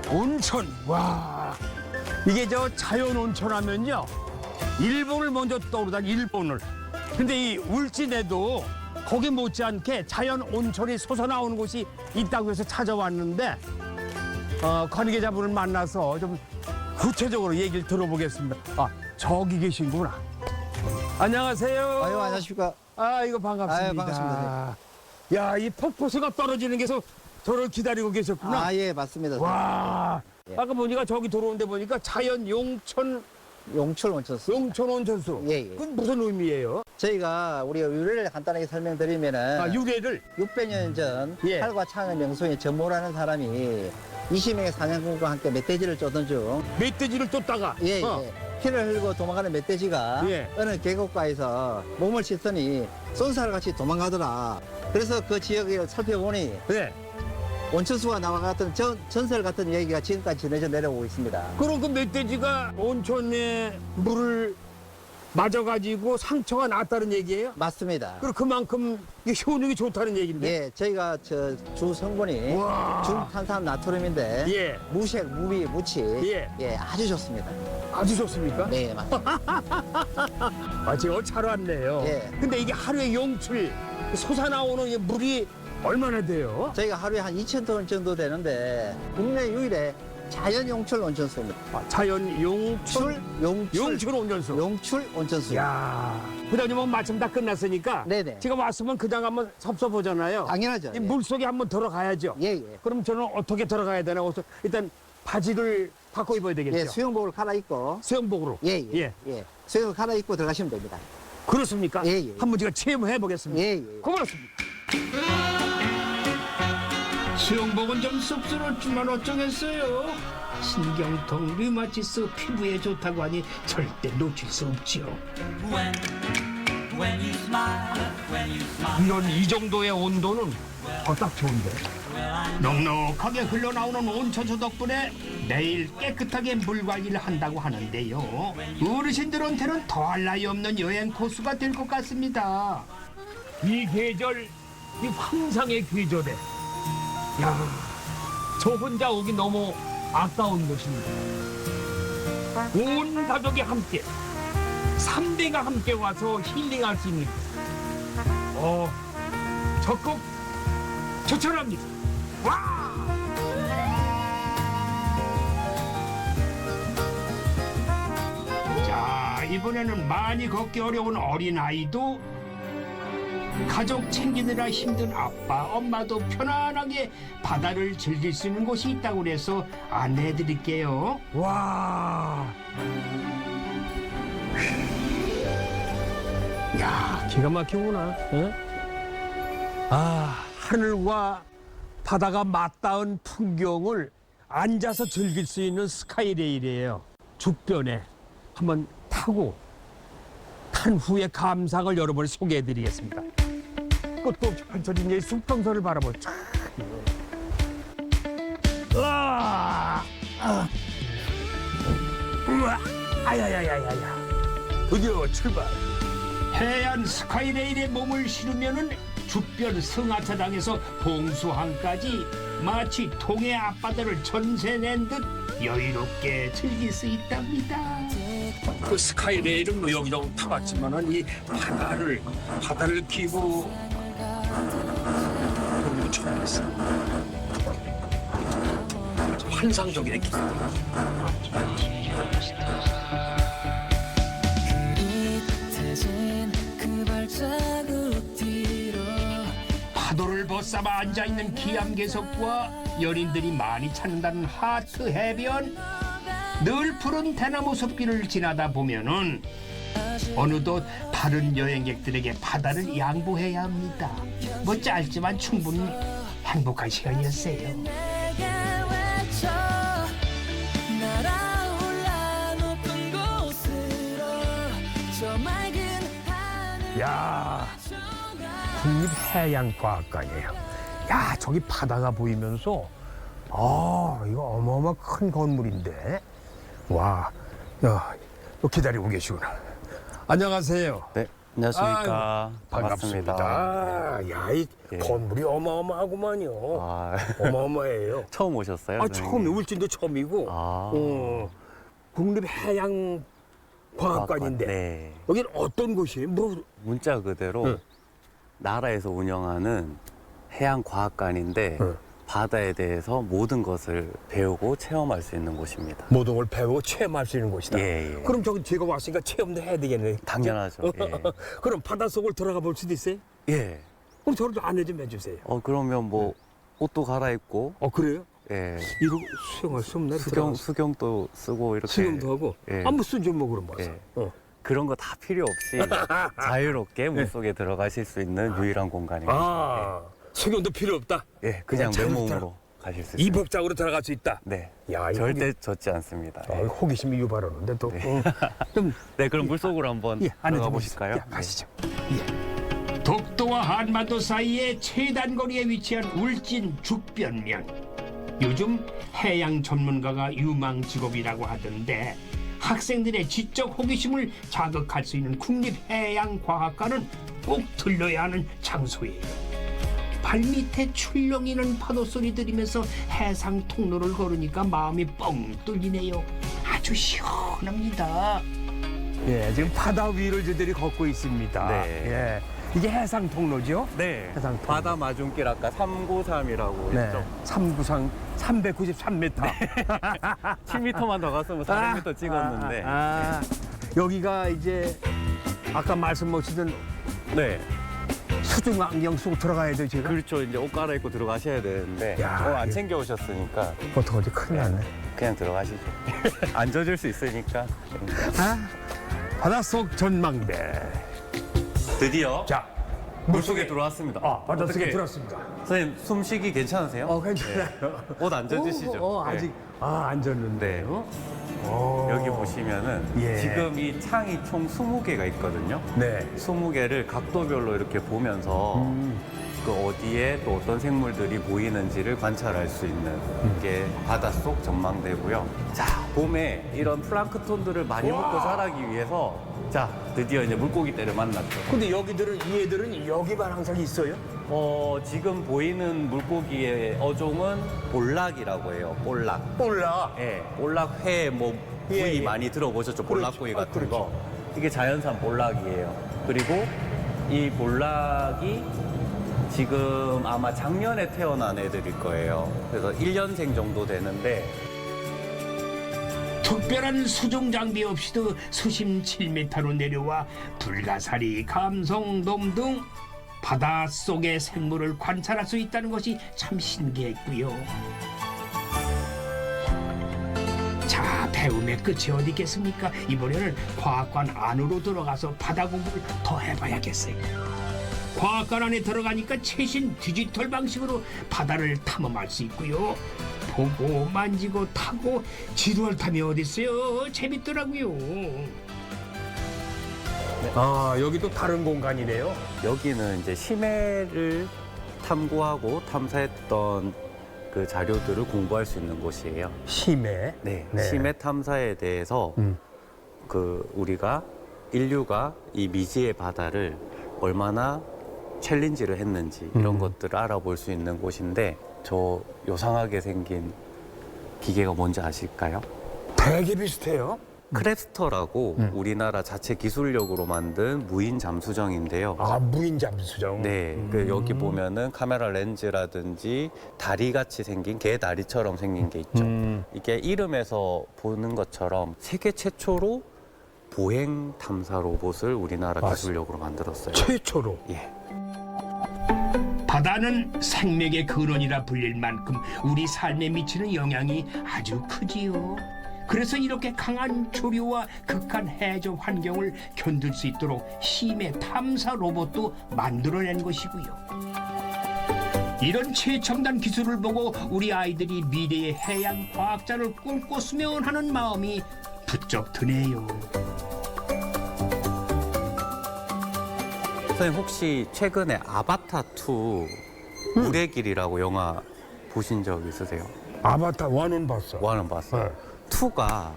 A: 온천. 와, 이게 저 자연 온천 하면요, 일본을 먼저 떠오르다, 일본을. 근데 이 울진에도 거기 못지않게 자연 온천이 솟아나오는 곳이 있다고 해서 찾아왔는데 관계자분을 만나서 좀 구체적으로 얘기를 들어보겠습니다. 아, 저기 계신구나. 안녕하세요.
G: 아유, 안녕하십니까.
A: 아, 이거 반갑습니다.
G: 아유, 반갑습니다.
A: 야, 이 폭포수가 떨어지는 게서 저를 기다리고 계셨구나.
G: 아, 예, 맞습니다.
A: 와,
G: 예.
A: 아까 보니까 저기 들어오는데 보니까 자연 용천
G: 용출 온천수.
A: 온천수.
G: 예, 예.
A: 그건 무슨 의미예요?
G: 저희가 우리가 유래를 간단하게 설명드리면은
A: 아, 유래를.
G: 600년 전
A: 예.
G: 팔과 창의 명소인 전모라는 사람이 20명의 사냥꾼과 함께 멧돼지를 쫓던 중
A: 멧돼지를 쫓다가.
G: 예, 예. 피를 흘고 도망가는 멧돼지가
A: 예.
G: 어느 계곡가에서 몸을 씻더니 쏜살같이 도망가더라. 그래서 그 지역을 살펴보니
A: 네.
G: 온천수가 나와갔던 전설 같은 얘기가 지금까지 전해져 내려오고 있습니다.
A: 그럼 그 멧돼지가 온천에 물을 맞아가지고 상처가 났다는 얘기예요?
G: 맞습니다.
A: 그리고 그만큼 이게 효능이 좋다는 얘기인데.
G: 예, 저희가 저 주 성분이
A: 우와.
G: 중탄산 나트륨인데
A: 예.
G: 무색, 무비, 무치
A: 예.
G: 아주 좋습니다.
A: 아주 좋습니까?
G: 네, 맞습니다.
A: 아, 제가 잘 왔네요.
G: 예.
A: 근데 이게 하루에 용출 솟아나오는 이 물이 얼마나 돼요?
G: 저희가 하루에 한 2,000톤 정도 되는데 국내 유일의 자연 용출 온천수입니다.
A: 아, 자연 용출 용출 온천수.
G: 용출 온천수.
A: 야, 그다음에 뭐 마침 다 끝났으니까
G: 네네.
A: 제가 왔으면 그냥 한번 섭섭하잖아요.
G: 당연하죠.
A: 이 물속에 한번 들어가야죠.
G: 예, 예.
A: 그럼 저는 어떻게 들어가야 되나? 일단 바지를 바꿔 입어야 되겠죠.
G: 예, 수영복을 갈아입고
A: 수영복으로.
G: 예, 예. 예. 수영을 갈아입고 들어가시면 됩니다.
A: 그렇습니까?
G: 예, 예.
A: 한번 제가 체험해 보겠습니다.
G: 예, 예.
A: 고맙습니다.
C: 수영복은 좀 쑥스럽지만 어쩌겠어요. 신경통, 류마티스, 피부에 좋다고 하니 절대 놓칠 수 없죠.
A: 이런 이 정도의 온도는 딱 좋은데.
C: 넉넉하게 흘러나오는 온천수 덕분에 매일 깨끗하게 물 관리를 한다고 하는데요. 어르신들한테는 더할 나위 없는 여행 코스가 될 것 같습니다.
A: 이 계절, 이 환상의 계절에, 야, 저 혼자 오기 너무 아까운 곳입니다. 온 가족이 함께, 3대가 함께 와서 힐링할 수 있는, 적극 추천합니다. 와!
C: 자, 이번에는 많이 걷기 어려운 어린아이도 가족 챙기느라 힘든 아빠, 엄마도 편안하게 바다를 즐길 수 있는 곳이 있다고 해서 안내해 드릴게요.
A: 와! 야, 기가 막히구나. 응? 아, 하늘과 바다가 맞닿은 풍경을 앉아서 즐길 수 있는 스카이레일이에요. 죽변에 한번 타고 탄 후의 감상을 여러분에 소개해드리겠습니다. 끝도 없이 펼쳐진 이 수평선을 바라보죠. 우와, 우와, 아야야야야야. 드디어 출발.
C: 해안 스카이레일에 몸을 실으면은 죽변 승하차장에서 봉수항까지 마치 동해 앞바다를 전세 낸 듯 여유롭게 즐길 수 있답니다.
A: 그 스카이레일은 뭐 여기저기 타봤지만은 이 바다를 끼고 여기도 처음 했어. 환상적이네.
C: 파도를 벗삼아 앉아있는 기암괴석과 연인들이 많이 찾는다는 하트 해변. 늘 푸른 대나무 숲길을 지나다 보면은 어느덧 다른 여행객들에게 바다를 양보해야 합니다. 뭐 짧지만 충분히 행복한 시간이었어요.
A: 야, 국립해양과학관이에요. 야, 저기 바다가 보이면서 이거 어마어마 큰 건물인데. 와, 야, 또 기다리고 계시구나. 안녕하세요.
H: 네, 안녕하십니까.
A: 아유, 반갑습니다. 야, 이
H: 예.
A: 건물이 어마어마하구만요.
H: 아,
A: 어마어마해요.
H: 처음 오셨어요?
A: 처음이
H: 선생님?
A: 울진도 처음이고.
H: 아.
A: 국립해양과학관인데
H: 네.
A: 여기는 어떤 곳이에요? 뭐
H: 문자 그대로
A: 응.
H: 나라에서 운영하는 해양과학관인데
A: 응.
H: 바다에 대해서 모든 것을 배우고 체험할 수 있는 곳입니다.
A: 모든 걸 배우고 체험할 수 있는 곳이다.
H: 예, 예.
A: 그럼 저기 제가 왔으니까 체험도 해야 되겠네.
H: 당연하죠. 예.
A: 그럼 바닷속을 들어가 볼 수도 있어요?
H: 예.
A: 그럼 저를 좀 안내 좀 해주세요.
H: 그러면 뭐 옷도 갈아입고,
A: 그래요?
H: 예.
A: 이러고 수영할 수 없나?
H: 수경도 쓰고 이렇게.
A: 수영도 하고.
H: 예.
A: 아무 수준 뭐 그런 거서.
H: 예. 그런 거 다 필요 없이 자유롭게 물속에 들어가실 수 있는 유일한 공간입니다.
A: 수영도 필요 없다.
H: 예, 그냥
A: 그냥
H: 맨몸으로 가실 수
A: 이
H: 있습니다.
A: 법장으로 들어갈 수 있다.
H: 네,
A: 야, 이거
H: 절대 젖지 않습니다. 예.
A: 호기심이 유발하는데 또. 좀
H: 네, 그럼 물속으로 한번
A: 안내
H: 들어가
A: 좀
H: 보실까요?
A: 해주세요. 가시죠.
C: 독도와 한반도 사이에 최단거리에 위치한 울진 죽변면. 요즘 해양 전문가가 유망 직업이라고 하던데 학생들의 지적 호기심을 자극할 수 있는 국립해양과학관은 꼭 들러야 하는 장소예요. 발밑에 출렁이는 파도 소리 들으면서 해상 통로를 걸으니까 마음이 뻥 뚫리네요. 아주 시원합니다.
A: 예, 지금 바다 위를 저들이 걷고 있습니다.
H: 네.
A: 예. 이게 해상 통로죠?
H: 네,
A: 해상 통로.
H: 바다 마중길 아까 393이라고
A: 네.
H: 했죠?
A: 393 393m.
H: 10m만 더 갔으면 400m 찍었는데
A: 여기가 이제 아까 말씀하시던
H: 네,
A: 수중 안경 쓰고 들어가야 돼요, 제가?
H: 그렇죠. 이제 옷 갈아입고 들어가셔야 되는데
A: 야,
H: 안 챙겨 오셨으니까
A: 어떡하지? 큰일 났네.
H: 그냥 들어가시죠. 안 젖을 수 있으니까.
A: 바닷속 전망대.
H: 드디어
A: 자,
H: 물속에 들어왔습니다.
A: 바닷속에
H: 어떻게,
A: 들어왔습니다.
H: 선생님 숨쉬기 괜찮으세요?
A: 괜찮아요.
H: 옷 안 젖으시죠? 네.
A: 아직 안 젖는데.
H: 여기 보시면은
A: 예.
H: 지금 이 창이 총 20개가 있거든요.
A: 네.
H: 20개를 각도별로 이렇게 보면서 그 어디에 또 어떤 생물들이 보이는지를 관찰할 수 있는 게 바닷속 전망대고요. 자, 봄에 이런 플랑크톤들을 많이 먹고 자라기 위해서 자, 드디어 이제 물고기떼를 만났죠.
A: 근데 이 애들은 여기만 항상 있어요?
H: 지금 보이는 물고기의 어종은 볼락이라고 해요. 볼락.
A: 몰라.
H: 예, 볼락회 뭐 부위
A: 예, 예.
H: 많이 들어보셨죠? 볼락구이
A: 그렇죠.
H: 같은
A: 그렇죠.
H: 거. 이게 자연산 볼락이에요. 그리고 이 볼락이 지금 아마 작년에 태어난 애들일 거예요. 그래서 1년생 정도 되는데
C: 특별한 수중 장비 없이도 수심 7m로 내려와 불가사리, 감성돔 등 바닷속의 생물을 관찰할 수 있다는 것이 참 신기했고요. 자, 배움의 끝이 어디 있겠습니까? 이번에는 과학관 안으로 들어가서 바다 공부를 더 해봐야겠어요. 과학관 안에 들어가니까 최신 디지털 방식으로 바다를 탐험할 수 있고요. 보고 만지고 타고 지루할 탐이 어디 있어요? 재밌더라고요.
A: 아, 여기도 다른 공간이네요.
H: 여기는 이제 심해를 탐구하고 탐사했던 그 자료들을 공부할 수 있는 곳이에요.
A: 심해.
H: 네,
A: 네.
H: 심해 탐사에 대해서 그 우리가 인류가 이 미지의 바다를 얼마나 챌린지를 했는지 이런 것들을 알아볼 수 있는 곳인데 저 요상하게 생긴 기계가 뭔지 아실까요?
A: 되게 비슷해요.
H: 크랩스터라고 우리나라 자체 기술력으로 만든 무인 잠수정인데요.
A: 아, 무인 잠수정.
H: 네, 그 여기 보면은 카메라 렌즈라든지 다리 같이 생긴 개 다리처럼 생긴 게 있죠. 이게 이름에서 보는 것처럼 세계 최초로 보행 탐사 로봇을 우리나라 기술력으로 만들었어요.
A: 최초로.
H: 예.
C: 바다는 생명의 근원이라 불릴 만큼 우리 삶에 미치는 영향이 아주 크지요. 그래서 이렇게 강한 조류와 극한 해저 환경을 견딜 수 있도록 심해 탐사 로봇도 만들어낸 것이고요. 이런 최첨단 기술을 보고 우리 아이들이 미래의 해양 과학자를 꿈꿨으면 하는 마음이 부쩍 드네요.
H: 선생님 혹시 최근에 아바타2 물의 길이라고 영화 보신 적 있으세요?
A: 아바타 1은 봤어.
H: 원은 봤어요.
A: 네.
H: 2가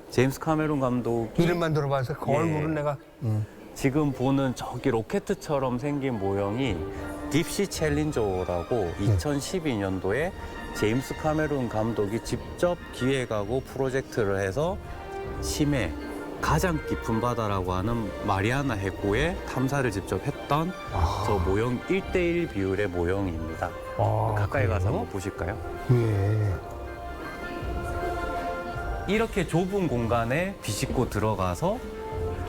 H: 제임스 카메론 감독이
A: 이름만 들어봐서 그
H: 예.
A: 얼굴은 내가
H: 지금 보는 저기 로켓처럼 생긴 모형이 딥시 챌린저라고 2012년도에 제임스 카메론 감독이 직접 기획하고 프로젝트를 해서 심해 가장 깊은 바다라고 하는 마리아나 해구의 탐사를 직접 했던 저 모형 1:1 비율의 모형입니다.
A: 아,
H: 가까이
A: 그래요?
H: 가서 한번 보실까요?
A: 예.
H: 이렇게 좁은 공간에 비집고 들어가서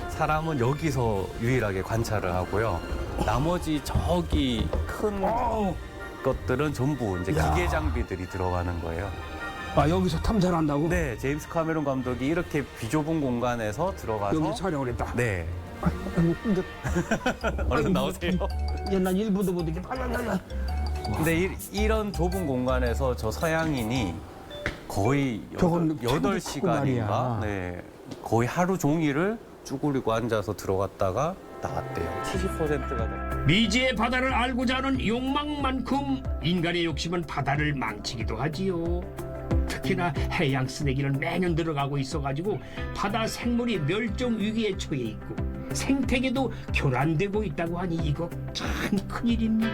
H: 사람은 여기서 유일하게 관찰을 하고요. 나머지 저기 큰 것들은 전부 이제
A: 야.
H: 기계 장비들이 들어가는 거예요.
A: 아, 여기서 탐사를 한다고?
H: 네, 제임스 카메론 감독이 이렇게 비좁은 공간에서 들어가서
A: 여기 촬영을 했다.
H: 네,
A: 근데
H: 얼른 나오세요.
A: 옛날 일부도 못 이렇게
H: 근데 이런 좁은 공간에서 저 서양인이 거의
A: 저건 참도
H: 8시간인가?
A: 말이야.
H: 네, 거의 하루 종일을 쭈그리고 앉아서 들어갔다가 나왔대요. 70%가
C: 미지의 바다를 알고자 하는 욕망만큼 인간의 욕심은 바다를 망치기도 하지요. 특히나 해양 쓰레기는 매년 들어가고 있어가지고 바다 생물이 멸종 위기에 처해 있고 생태계도 교란되고 있다고 하니 이거 참 큰일입니다.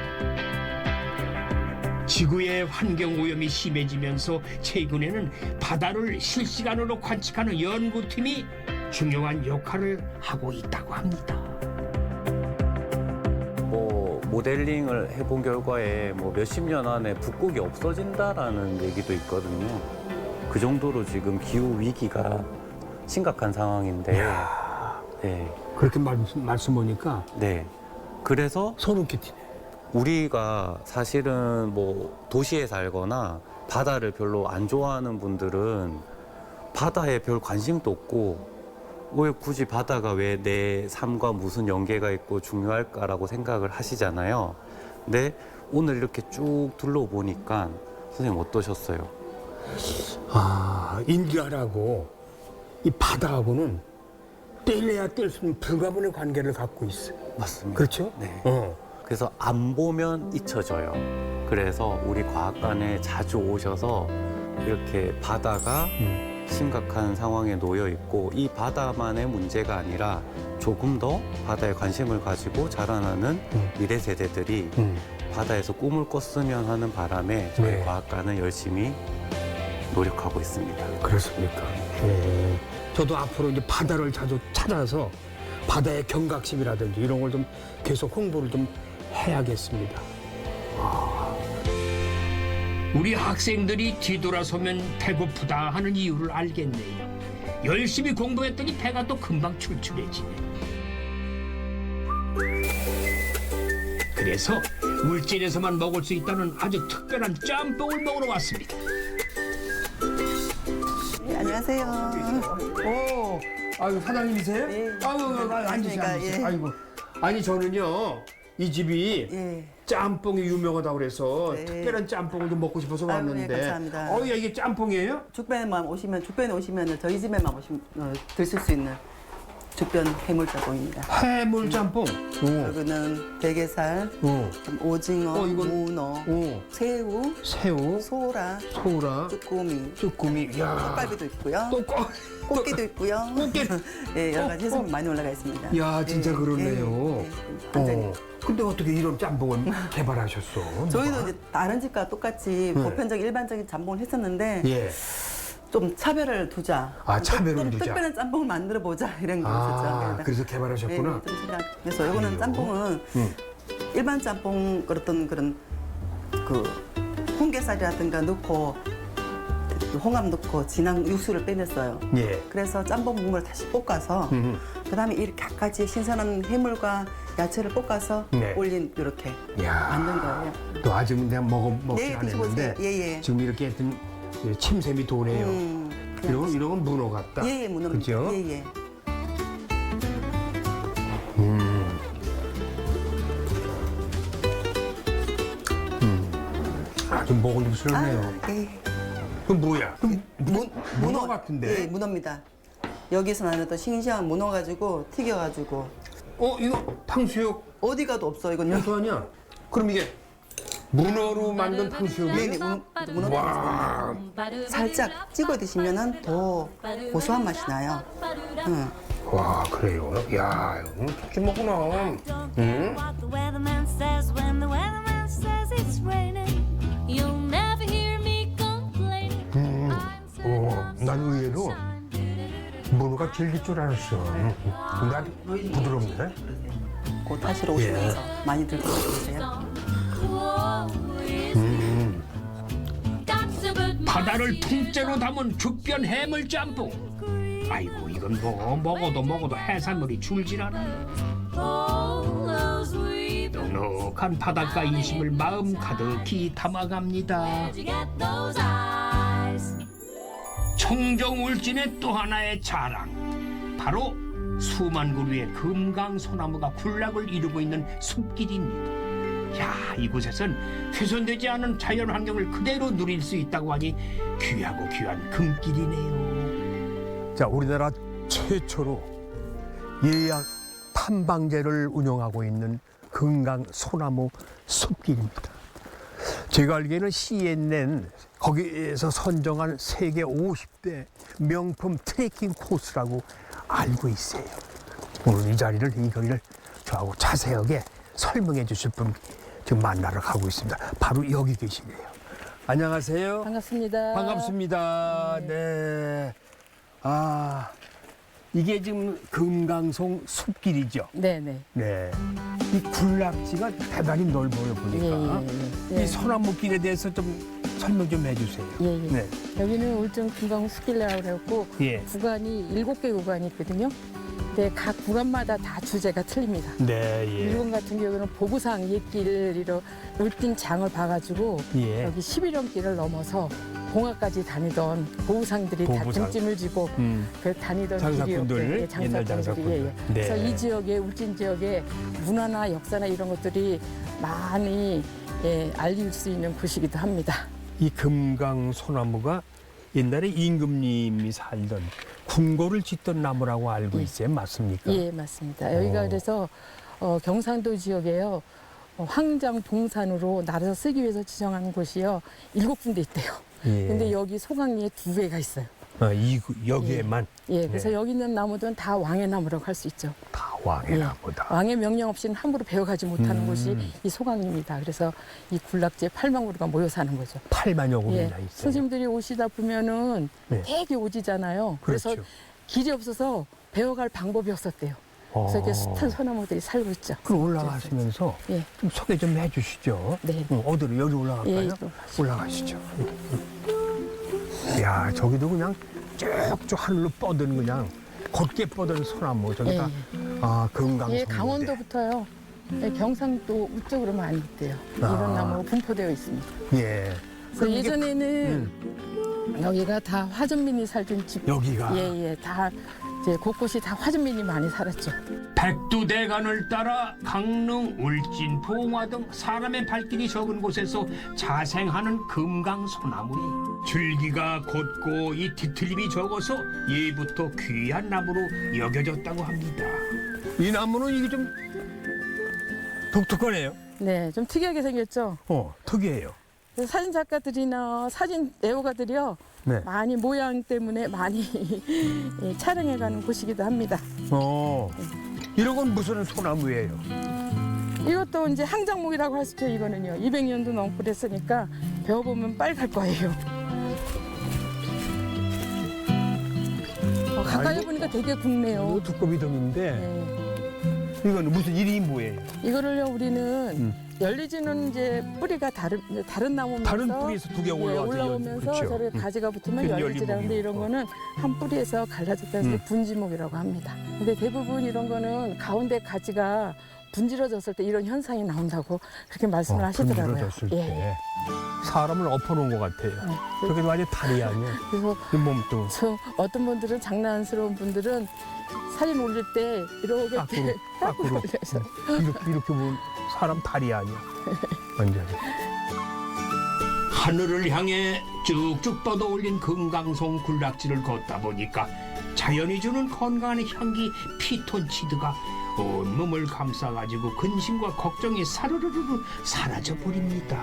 C: 지구의 환경 오염이 심해지면서 최근에는 바다를 실시간으로 관측하는 연구팀이 중요한 역할을 하고 있다고 합니다.
H: 뭐 모델링을 해본 결과에 뭐 몇십 년 안에 북극이 없어진다라는 얘기도 있거든요. 그 정도로 지금 기후 위기가 심각한 상황인데, 네,
A: 그렇게 말씀하니까
H: 네. 그래서
A: 소름 끼치네.
H: 우리가 사실은 뭐 도시에 살거나 바다를 별로 안 좋아하는 분들은 바다에 별 관심도 없고 왜 굳이 바다가 왜 내 삶과 무슨 연계가 있고 중요할까라고 생각을 하시잖아요. 근데 오늘 이렇게 쭉 둘러보니까 선생님 어떠셨어요?
A: 아, 인간하고 이 바다하고는 뗄래야 뗄 수 없는 불가분의 관계를 갖고 있어요.
H: 맞습니다.
A: 그렇죠?
H: 네.
A: 그래서
H: 안 보면 잊혀져요. 그래서 우리 과학관에 자주 오셔서 이렇게 바다가 심각한 상황에 놓여 있고 이 바다만의 문제가 아니라 조금 더 바다에 관심을 가지고 자라나는 미래 세대들이 바다에서 꿈을 꿨으면 하는 바람에 저희
A: 네.
H: 과학관은 열심히 노력하고 있습니다.
A: 그렇습니까? 예. 저도 앞으로 이제 바다를 자주 찾아서 바다의 경각심이라든지 이런 걸 좀 계속 홍보를 좀 해야겠습니다.
C: 우리 학생들이 뒤돌아서면 배고프다 하는 이유를 알겠네요. 열심히 공부했더니 배가 또 금방 출출해지네. 그래서 울진에서만 먹을 수 있다는 아주 특별한 짬뽕을 먹으러 왔습니다.
I: 네, 안녕하세요.
A: 오, 아유 사장님이세요?
I: 네.
A: 아유, 앉으세요.
I: 예.
A: 아이고, 아니 저는요 이 집이
I: 예.
A: 짬뽕이 유명하다고 그래서
I: 네.
A: 특별한 짬뽕을 좀 먹고 싶어서
I: 아유,
A: 왔는데.
I: 네, 감사합니다.
A: 야, 이게 짬뽕이에요?
I: 죽변에만 오시면 저희 집에만 드실 수 있는 죽변 해물짬뽕입니다.
A: 해물 짬뽕.
I: 여기는 대게살, 오징어,
A: 이건-
I: 문어, 새우,
A: 새우,
I: 소라,
A: 소라,
I: 쭈꾸미,
A: 쭈꾸미. 야,
I: 떡갈비도 있고요.
A: 또
I: 꽃게도 있고요.
A: 꽃게.
I: 예, 여러 가지 해산물 많이 올라가 있습니다.
A: 야, 진짜
I: 예,
A: 그러네요.
I: 예, 예. 완전히.
A: 근데 어떻게 이런 짬뽕을 개발하셨어?
I: 저희도 이제 다른 집과 똑같이 보편적인 일반적인 짬뽕을 했었는데
A: 예.
I: 좀 차별을 두자.
A: 아, 차별을
I: 좀
A: 두자.
I: 특별한 짬뽕을 만들어 보자 이런 게 있었죠.
A: 그래서 개발하셨구나.
I: 좀 생각해서 이거는 짬뽕은 일반 짬뽕 그런 그 홍게살이라든가 넣고 홍합 넣고 진한 육수를 빼냈어요.
A: 예.
I: 그래서 짬뽕 국물을 다시 볶아서 그다음에 이렇게 갖가지 신선한 해물과 야채를 볶아서
A: 네.
I: 올린 이렇게
A: 야.
I: 만든 거예요.
A: 또 아직 내가 먹지
I: 네,
A: 않았는데
I: 드셔보세요. 예, 예.
A: 지금 이렇게 하여튼 침샘이 도네요. 이런 건 문어 같다.
I: 예, 예, 문어.
A: 그죠?
I: 예, 예.
A: 좀 먹을스럽네요.
I: 예.
A: 그럼 뭐야? 문어 같은데?
I: 예, 문어입니다. 여기서 나는 또 싱싱한 문어 가지고 튀겨가지고
A: 이거 탕수육
I: 어디 가도 없어 이건요.
A: 이거 아니야? 그럼 이게 문어로 만든 탕수육이?
I: 네네, 문어
A: 와,
I: 살짝 찍어 드시면은 더 고소한 맛이 나요. 응.
A: 와 그래요? 야, 이거 좋게 먹구나. 응?
J: What the weatherman says when the weatherman says it's raining. You'll never hear me complaining. I'm certain of
A: 난 의외로 문어가 질길 줄 알았어. 근데 아주 부드럽네.
I: 곧 하시러 오시면서 많이 들고 계세요.
C: 바다를 통째로 담은 죽변 해물 짬뽕. 아이고 이건 뭐 먹어도 해산물이 줄질 않아요. 넉넉한 바닷가 인심을 마음 가득히 담아갑니다. 청정 울진의 또 하나의 자랑, 바로 수만 그루의 금강소나무가 군락을 이루고 있는 숲길입니다. 야, 이곳에선 훼손되지 않은 자연 환경을 그대로 누릴 수 있다고 하니 귀하고 귀한 금길이네요.
A: 자, 우리나라 최초로 예약 탐방제를 운영하고 있는 금강 소나무 숲길입니다. 제가 알기에는 CNN 거기에서 선정한 세계 50대 명품 트레킹 코스라고 알고 있어요. 오늘 이 자리를 이거를 저하고 자세하게 설명해 주실 분 지금 만나러 가고 있습니다. 바로 여기 계시네요. 안녕하세요.
K: 반갑습니다.
A: 반갑습니다. 네. 아, 이게 지금 금강송 숲길이죠?
K: 네네.
A: 네. 이 군락지가 대단히 넓어요, 보니까. 이 소나무길에 대해서 좀 설명 좀 해주세요.
K: 예.
A: 네.
K: 여기는 울진 금강 숲길이라고 그래갖고
A: 예.
K: 구간이 7개 구간이 있거든요. 근데 각 구간마다 다 주제가 틀립니다.
A: 네, 예.
K: 일본 같은 경우는 보부상 옛길이로 울진 장을 봐가지고
A: 예.
K: 여기 11원길을 넘어서 공항까지 다니던 보부상들이 다
A: 보부상.
K: 등짐을 지고 그 다니던
A: 장사꾼들,
K: 길이었고, 예,
A: 옛날
K: 장사꾼들이.
A: 장사꾼들. 네.
K: 그래서 이 지역에 울진 지역에 문화나 역사나 이런 것들이 많이 알릴 수 있는 곳이기도 합니다.
A: 이 금강 소나무가 옛날에 임금님이 살던 궁궐을 짓던 나무라고 알고 있어요. 맞습니까?
K: 예, 맞습니다. 여기가 그래서 경상도 지역에요. 황장 동산으로 나라에서 쓰기 위해서 지정한 곳이요. 7군데 있대요.
A: 예.
K: 근데 여기 소강리에 2개가 있어요.
A: 여기에만
K: 예, 그래서
A: 네.
K: 여기 있는 나무들은 다 왕의 나무라고 할 수 있죠.
A: 다 왕의 나무다.
K: 왕의 명령 없이는 함부로 베어가지 못하는 곳이 이 소강리입니다. 그래서 이 군락지에 8만 그루가 모여 사는 거죠.
A: 8만여 그루나
K: 예,
A: 있어요.
K: 스님들이 오시다 보면은
A: 네.
K: 되게 오지잖아요. 그래서
A: 그렇죠.
K: 길이 없어서 베어갈 방법이 없었대요. 그래서 이렇게 숱한 소나무들이 살고 있죠.
A: 그럼 올라가시면서
K: 예.
A: 좀 소개 좀 해주시죠.
K: 네.
A: 어디로 여기 올라갈까요?
K: 예,
A: 올라가시죠. 야, 저기도 그냥 쭉쭉 하늘로 뻗은 그냥 곧게 뻗은 소나무 저기다 금강송.
K: 예, 강원도부터요. 예, 경상도 우쪽으로 많이 있대요. 이런 나무가 분포되어 있습니다.
A: 예.
K: 그래서 예전에는 여기가 다 화전민이 살던 집.
A: 여기가.
K: 예, 다 이제 곳곳이 다 화전민이 많이 살았죠.
C: 백두대간을 따라 강릉, 울진, 봉화 등 사람의 발길이 적은 곳에서 자생하는 금강소나무에 줄기가 곧고 이 뒤틀림이 적어서 예부터 귀한 나무로 여겨졌다고 합니다.
A: 이 나무는 이게 좀 독특하네요.
K: 네, 좀 특이하게 생겼죠.
A: 특이해요.
K: 그래서 사진 작가들이나 사진 애호가들이요.
A: 네.
K: 많이 모양 때문에 많이 예, 촬영해가는 곳이기도 합니다.
A: 이런 건 무슨 소나무예요?
K: 이것도 이제 항장목이라고 할 수 있죠. 이거는요. 200년도 넘고 그랬으니까 배워보면 빨갈 거예요. 가까이 보니까 되게 굵네요.
A: 이거 두꺼비등인데
K: 네.
A: 이거는 무슨 이름이 뭐예요?
K: 이거를요 우리는 열리지는 이제 뿌리가 다른 나무면서
A: 다른 뿌리에서 두 개가
K: 올라오면서
A: 그렇죠.
K: 저렇게 가지가 붙으면
A: 그건
K: 열리지라는데 이런 거는 한 뿌리에서 갈라졌다 해서 분지목이라고 합니다. 근데 대부분 이런 거는 가운데 가지가 분질러졌을 때 이런 현상이 나온다고 그렇게 말씀을 하시더라고요.
A: 분질러졌을
K: 예.
A: 때 사람을 엎어놓은 것 같아요. 저게 완전 다리 아니에요?
K: 그래서
A: 이 몸뚱.
K: 어떤 분들은 장난스러운 분들은 사진 올릴 때 이렇게
A: 거꾸로
K: 올려서
A: 이렇게 보면 사람 다리 아니야. 완전히.
C: 하늘을 향해 쭉쭉 뻗어 올린 금강송 군락지를 걷다 보니까 자연이 주는 건강한 향기 피톤치드가 온몸을 감싸가지고 근심과 걱정이 사르르르 사라져 버립니다.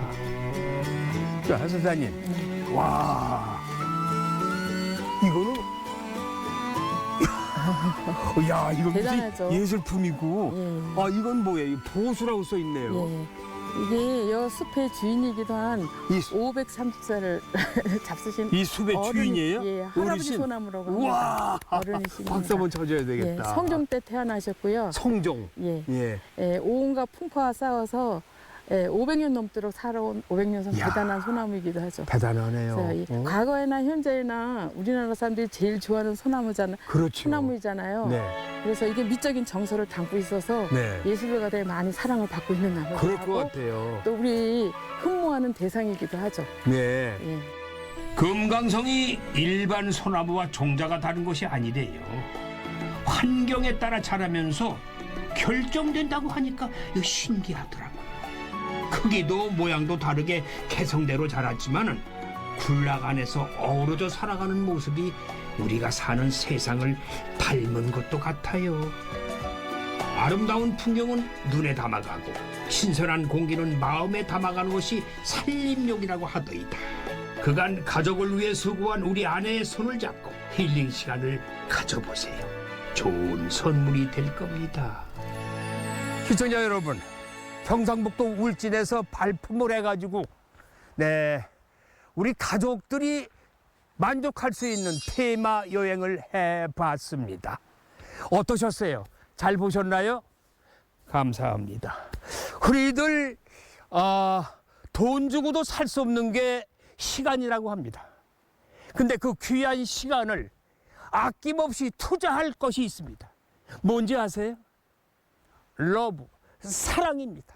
A: 자, 선사님. 와. 이거는 야, 이거
K: 대단하죠.
A: 무슨 예술품이고.
K: 예.
A: 아, 이건 뭐예요? 보수라고 써 있네요.
K: 예. 이게 여 숲의 주인이기도 한
A: 이
K: 530살을 잡수신
A: 이 숲의 주인이에요?
K: 예, 할아버지
A: 어르신?
K: 소나무라고
A: 우와.
K: 합니다. 어른이십니다.
A: 박수 한번 쳐줘야 되겠다.
K: 예, 성종 때 태어나셨고요.
A: 성종.
K: 예.
A: 예.
K: 예, 온갖 풍파와 싸워서 500년 넘도록 살아온 500년
A: 야.
K: 대단한 소나무이기도 하죠.
A: 대단하네요.
K: 그래서 이 과거에나 현재나 우리나라 사람들이 제일 좋아하는 소나무잖아요.
A: 그렇죠.
K: 소나무이잖아요.
A: 네.
K: 그래서 이게 미적인 정서를 담고 있어서
A: 네.
K: 예술가들의 많이 사랑을 받고 있는 나무고
A: 그럴 것 같아요.
K: 또 우리 흠모하는 대상이기도 하죠.
A: 네.
K: 예.
C: 금강성이 일반 소나무와 종자가 다른 것이 아니래요. 환경에 따라 자라면서 결정된다고 하니까 이거 신기하더라고요. 크기도 모양도 다르게 개성대로 자랐지만은 군락 안에서 어우러져 살아가는 모습이 우리가 사는 세상을 닮은 것도 같아요. 아름다운 풍경은 눈에 담아가고 신선한 공기는 마음에 담아가는 것이 살림욕이라고 하더이다. 그간 가족을 위해 수고한 우리 아내의 손을 잡고 힐링 시간을 가져보세요. 좋은 선물이 될 겁니다.
A: 시청자 여러분, 경상북도 울진에서 발품을 해가지고 우리 가족들이 만족할 수 있는 테마 여행을 해봤습니다. 어떠셨어요? 잘 보셨나요? 감사합니다. 흔히들 돈 주고도 살 수 없는 게 시간이라고 합니다. 근데 그 귀한 시간을 아낌없이 투자할 것이 있습니다. 뭔지 아세요? 러브, 사랑입니다.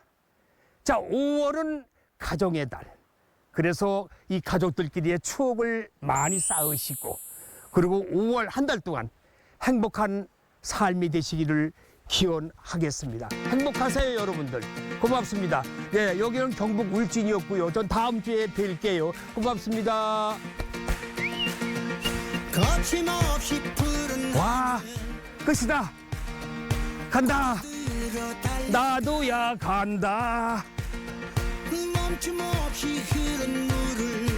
A: 자, 5월은 가정의 달. 그래서 이 가족들끼리의 추억을 많이 쌓으시고, 그리고 5월 한 달 동안 행복한 삶이 되시기를 기원하겠습니다. 행복하세요, 여러분들. 고맙습니다. 네, 여기는 경북 울진이었고요. 전 다음 주에 뵐게요. 고맙습니다.
L: 거침없이 푸른
A: 와, 끝이다. 간다. 나도야 간다.
L: 멈춤없이 흐른 물을